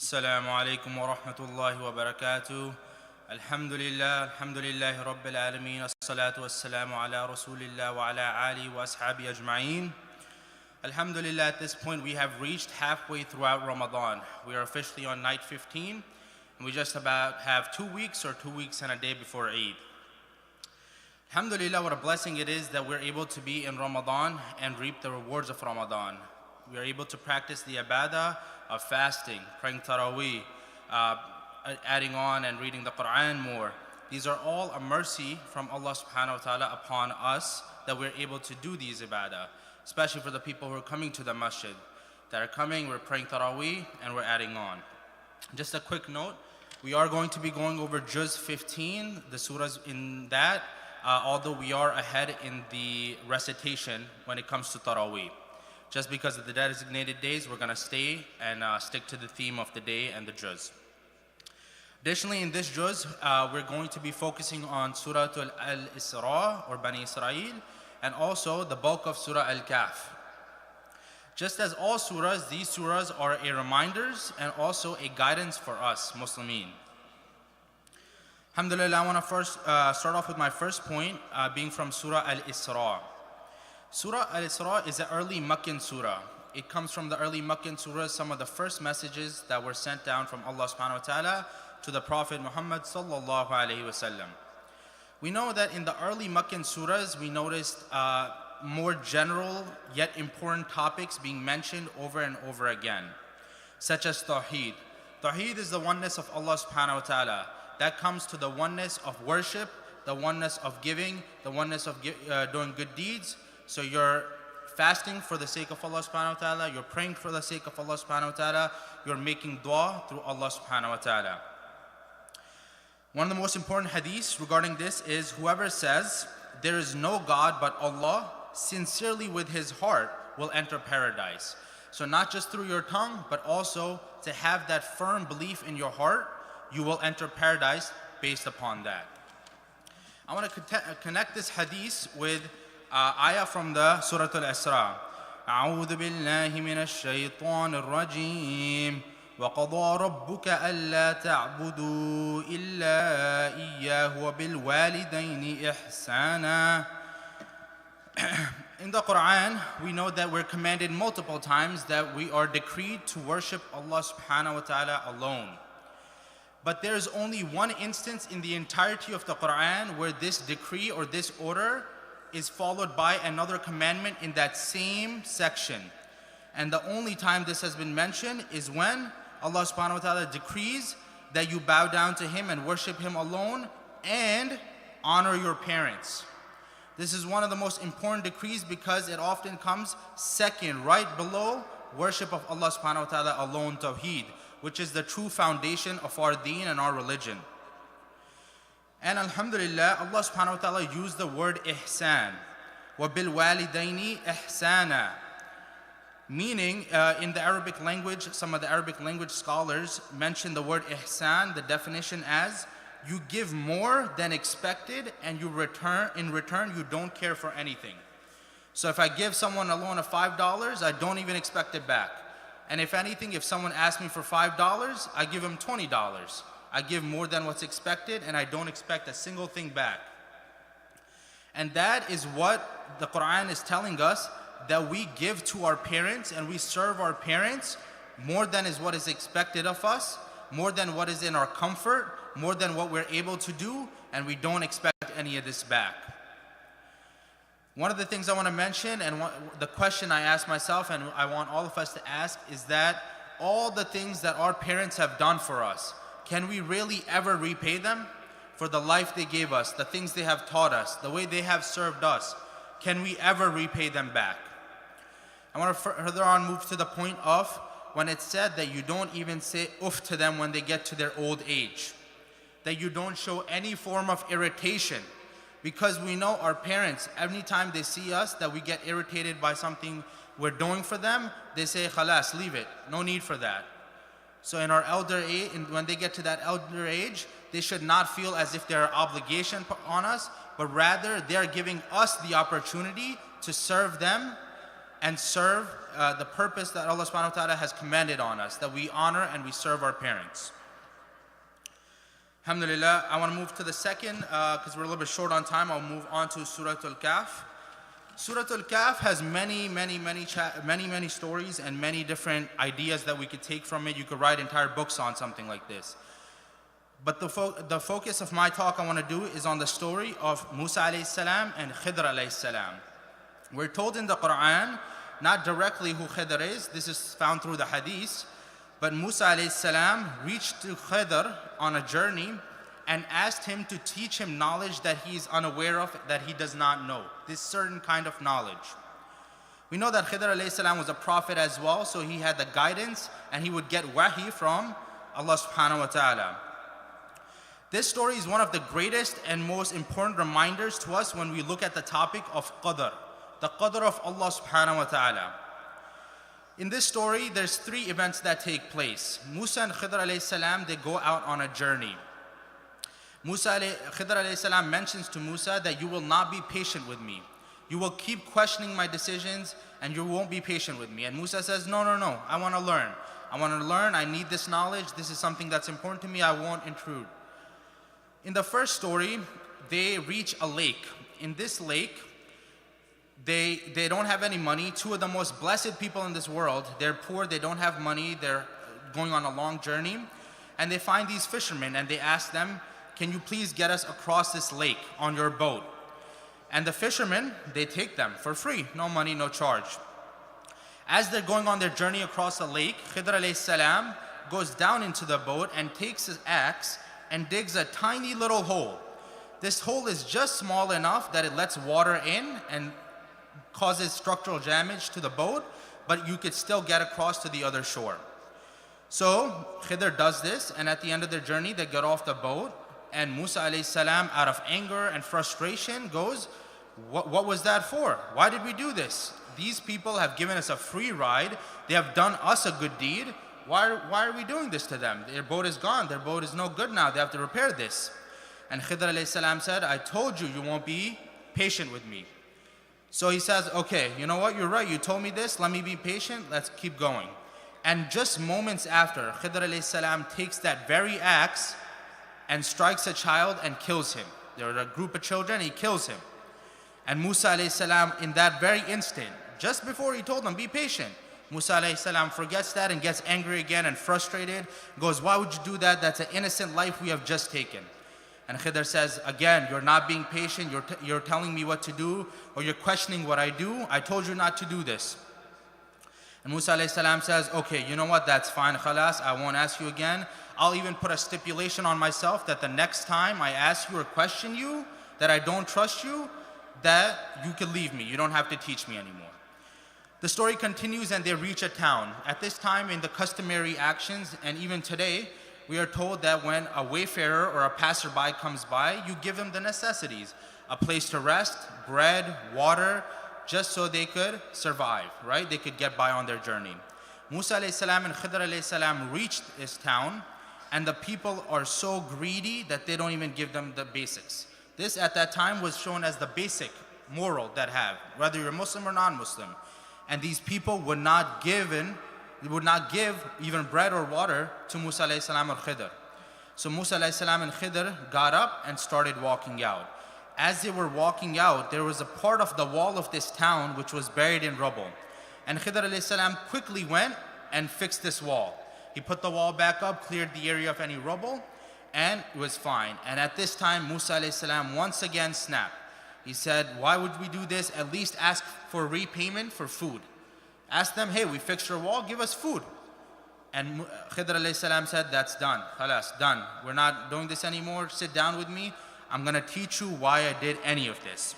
السلام عليكم ورحمة الله وبركاته. Alhamdulillah Rabbil Alameen. As-salatu was-salamu ala Rasulillah wa ala alihi wa ashabi ajma'een. Alhamdulillah, at this point we have reached halfway throughout Ramadan. We are officially on night 15, and we just about have 2 weeks or 2 weeks and a day before Eid. Alhamdulillah, what a blessing it is that we're able to be in Ramadan and reap the rewards of Ramadan. We are able to practice the ibadah of fasting, praying Taraweeh, adding on and reading the Quran more. These are all a mercy from Allah subhanahu wa ta'ala upon us that we're able to do these ibadah, especially for the people who are coming to the masjid. That are coming, we're praying Taraweeh and we're adding on. Just a quick note, we are going to be going over Juz 15, the surahs in that, although we are ahead in the recitation when it comes to Taraweeh. Just because of the designated days, we're going to stay and stick to the theme of the day and the Juz. Additionally, in this Juz, we're going to be focusing on Surah Al-Isra or Bani Israel, and also the bulk of Surah Al-Kahf. Just as all surahs, these surahs are a reminders and also a guidance for us, Muslimin. Alhamdulillah, I want to first start off with my first point, being from Surah Al-Isra. Surah Al-Isra is an early Meccan surah. It comes from the early Meccan surahs, some of the first messages that were sent down from Allah subhanahu wa ta'ala to the Prophet Muhammad sallallahu alayhi wa sallam. We know that in the early Meccan surahs, we noticed more general yet important topics being mentioned over and over again, such as Tawheed. Tawheed is the oneness of Allah subhanahu wa ta'ala. That comes to the oneness of worship, the oneness of giving, the oneness of doing good deeds. So you're fasting for the sake of Allah subhanahu wa ta'ala, you're praying for the sake of Allah subhanahu wa ta'ala, you're making dua through Allah subhanahu wa ta'ala. One of the most important hadiths regarding this is whoever says, there is no God but Allah, sincerely with his heart will enter paradise. So not just through your tongue, but also to have that firm belief in your heart, you will enter paradise based upon that. I want to connect this hadith with ayah from the Surah Al-Isra. أعوذ بالله من الشيطان الرجيم وقضى ربك ألا تعبدوا إلا إياه وبالوالدين إحسانا. In the Quran, we know that we're commanded multiple times that we are decreed to worship Allah subhanahu wa ta'ala alone. But there's only one instance in the entirety of the Quran where this decree or this order is followed by another commandment in that same section. And the only time this has been mentioned is when Allah subhanahu wa ta'ala decrees that you bow down to Him and worship Him alone and honor your parents. This is one of the most important decrees because it often comes second, right below worship of Allah subhanahu wa ta'ala alone, Tawheed, which is the true foundation of our deen and our religion. And alhamdulillah, Allah subhanahu wa ta'ala used the word ihsan. وَبِالْوَالِدَيْنِ إِحْسَانًا. Meaning, in the Arabic language, some of the Arabic language scholars mention the word ihsan, the definition as, you give more than expected and in return, you don't care for anything. So if I give someone a loan of $5, I don't even expect it back. And if anything, if someone asks me for $5, I give him $20. I give more than what's expected and I don't expect a single thing back. And that is what the Quran is telling us, that we give to our parents and we serve our parents more than is what is expected of us, more than what is in our comfort, more than what we're able to do, and we don't expect any of this back. One of the things I want to mention, and the question I ask myself and I want all of us to ask, is that all the things that our parents have done for us, can we really ever repay them for the life they gave us, the things they have taught us, the way they have served us? Can we ever repay them back? I want to further on move to the point of when it's said that you don't even say uff to them when they get to their old age, that you don't show any form of irritation, because we know our parents, every time they see us that we get irritated by something we're doing for them, they say, khalas, leave it, no need for that. So in our elder age, when they get to that elder age, they should not feel as if they're an obligation on us, but rather they're giving us the opportunity to serve them and serve the purpose that Allah subhanahu wa ta'ala has commanded on us, that we honor and we serve our parents. Alhamdulillah, I want to move to the second, because we're a little bit short on time. I'll move on to Surah Al-Kahf. Surah Al-Kahf has many stories and many different ideas that we could take from it. You could write entire books on something like this. But the focus of my talk I want to do is on the story of Musa alayhi salam and Khidr alayhi salam. We're told in the Quran, not directly who Khidr is, this is found through the hadith, but Musa alayhi salam reached to Khidr on a journey and asked him to teach him knowledge that he is unaware of, that he does not know, this certain kind of knowledge. We know that Khidr alayhi salam was a prophet as well, so he had the guidance and he would get wahi from Allah subhanahu wa ta'ala. This story is one of the greatest and most important reminders to us when we look at the topic of qadr, the qadr of Allah subhanahu wa ta'ala. In this story, there's three events that take place. Musa and Khidr alayhi salam, they go out on a journey. Khidr alayhi salam mentions to Musa that you will not be patient with me. You will keep questioning my decisions and you won't be patient with me. And Musa says, no, I want to learn. I need this knowledge. This is something that's important to me. I won't intrude. In the first story, they reach a lake. In this lake, they don't have any money. Two of the most blessed people in this world, they're poor, they don't have money, they're going on a long journey, and they find these fishermen and they ask them, can you please get us across this lake on your boat? And the fishermen, they take them for free, no money, no charge. As they're going on their journey across the lake, Khidr alayhi salam goes down into the boat and takes his axe and digs a tiny little hole. This hole is just small enough that it lets water in and causes structural damage to the boat, but you could still get across to the other shore. So Khidr does this, and at the end of their journey, they get off the boat, and Musa alayhi salam, out of anger and frustration, goes, what was that for? Why did we do this? These people have given us a free ride. They have done us a good deed. Why are we doing this to them? Their boat is gone. Their boat is no good now. They have to repair this. And Khidr alayhi salam said, I told you, you won't be patient with me. So he says, okay, you know what? You're right. You told me this. Let me be patient. Let's keep going. And just moments after, Khidr alayhi salam takes that very axe and strikes a child and kills him. There are a group of children. He kills him. And Musa alayhi salam, in that very instant, just before he told them, be patient, Musa alayhi salam forgets that and gets angry again and frustrated, goes, why would you do that? That's an innocent life we have just taken. And Khidr says, again, you're not being patient, you're telling me what to do, or you're questioning what I do. I told you not to do this. And Musa alayhi salam says, okay, you know what, that's fine, khalas, I won't ask you again. I'll even put a stipulation on myself that the next time I ask you or question you, that I don't trust you, that you can leave me, you don't have to teach me anymore. The story continues and they reach a town. At this time, in the customary actions, and even today, we are told that when a wayfarer or a passerby comes by, you give them the necessities, a place to rest, bread, water, just so they could survive, right? They could get by on their journey. Musa alayhi salam and Khidr alayhi salam reached this town, and the people are so greedy that they don't even give them the basics. This at that time was shown as the basic moral that have, whether you're Muslim or non-Muslim. And these people would not give even bread or water to Musa alayhi salam or Khidr. So Musa alayhi salam and Khidr got up and started walking out. As they were walking out, there was a part of the wall of this town which was buried in rubble. And Khidr alayhi salam quickly went and fixed this wall. He put the wall back up, cleared the area of any rubble, and it was fine. And at this time, Musa alayhi salam once again snapped. He said, why would we do this? At least ask for repayment for food. Ask them, hey, we fixed your wall, give us food. And Khidr alayhi salam said, that's done, khalas, done. We're not doing this anymore, sit down with me. I'm gonna teach you why I did any of this.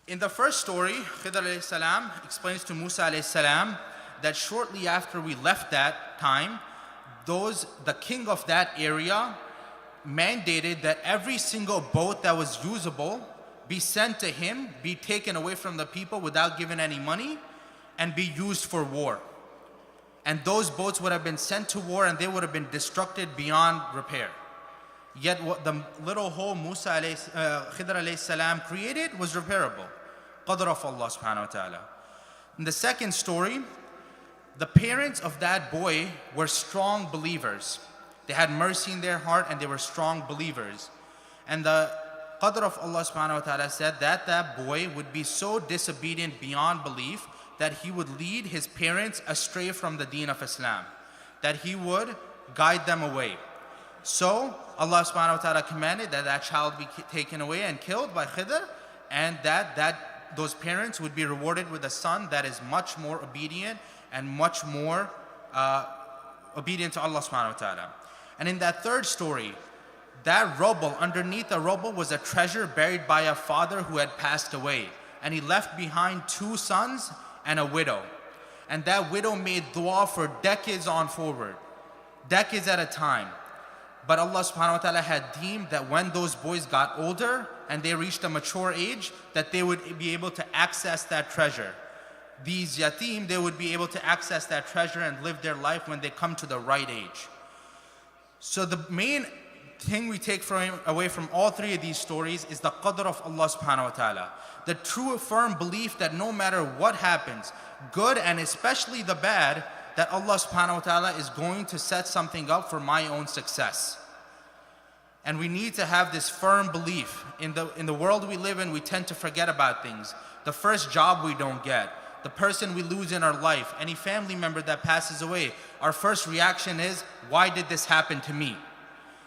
In the first story, Khidr alayhi salam explains to Musa alayhi salam that shortly after we left that time, the king of that area mandated that every single boat that was usable be sent to him, be taken away from the people without giving any money, and be used for war. And those boats would have been sent to war and they would have been destructed beyond repair. Yet what the little hole Khidr alayhi salam created was repairable. qadr of Allah subhanahu wa ta'ala. In the second story, the parents of that boy were strong believers. They had mercy in their heart and they were strong believers. And the qadr of Allah subhanahu wa ta'ala said that that boy would be so disobedient beyond belief that he would lead his parents astray from the deen of Islam, that he would guide them away. So Allah subhanahu wa ta'ala commanded that that child be taken away and killed by Khidr, and that those parents would be rewarded with a son that is much more obedient and much more obedient to Allah subhanahu wa ta'ala. And in that third story, that rubble, underneath the rubble was a treasure buried by a father who had passed away. And he left behind 2 sons and a widow. And that widow made dua for decades on forward, decades at a time. But Allah subhanahu wa ta'ala had deemed that when those boys got older and they reached a mature age, that they would be able to access that treasure. These yatim, they would be able to access that treasure and live their life when they come to the right age. So the main thing we take away from all 3 of these stories is the qadr of Allah subhanahu wa ta'ala. The true firm belief that no matter what happens, good and especially the bad, that Allah subhanahu wa ta'ala is going to set something up for my own success. And we need to have this firm belief. In the world we live in, we tend to forget about things. The first job we don't get, the person we lose in our life, any family member that passes away, our first reaction is, why did this happen to me?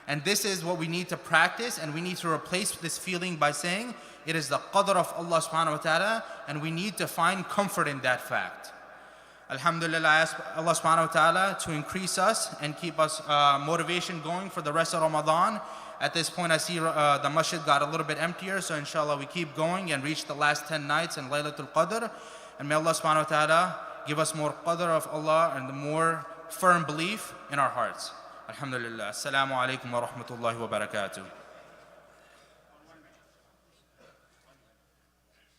And this is what we need to practice, and we need to replace this feeling by saying, it is the qadr of Allah subhanahu wa ta'ala, and we need to find comfort in that fact. Alhamdulillah, I ask Allah subhanahu wa ta'ala to increase us and keep us motivation going for the rest of Ramadan. At this point, I see the masjid got a little bit emptier, so inshallah we keep going and reach the last 10 nights in Laylatul Qadr. And may Allah subhanahu wa ta'ala give us more qadr of Allah and the more firm belief in our hearts. Alhamdulillah. Assalamu alaikum wa rahmatullahi wa barakatuh.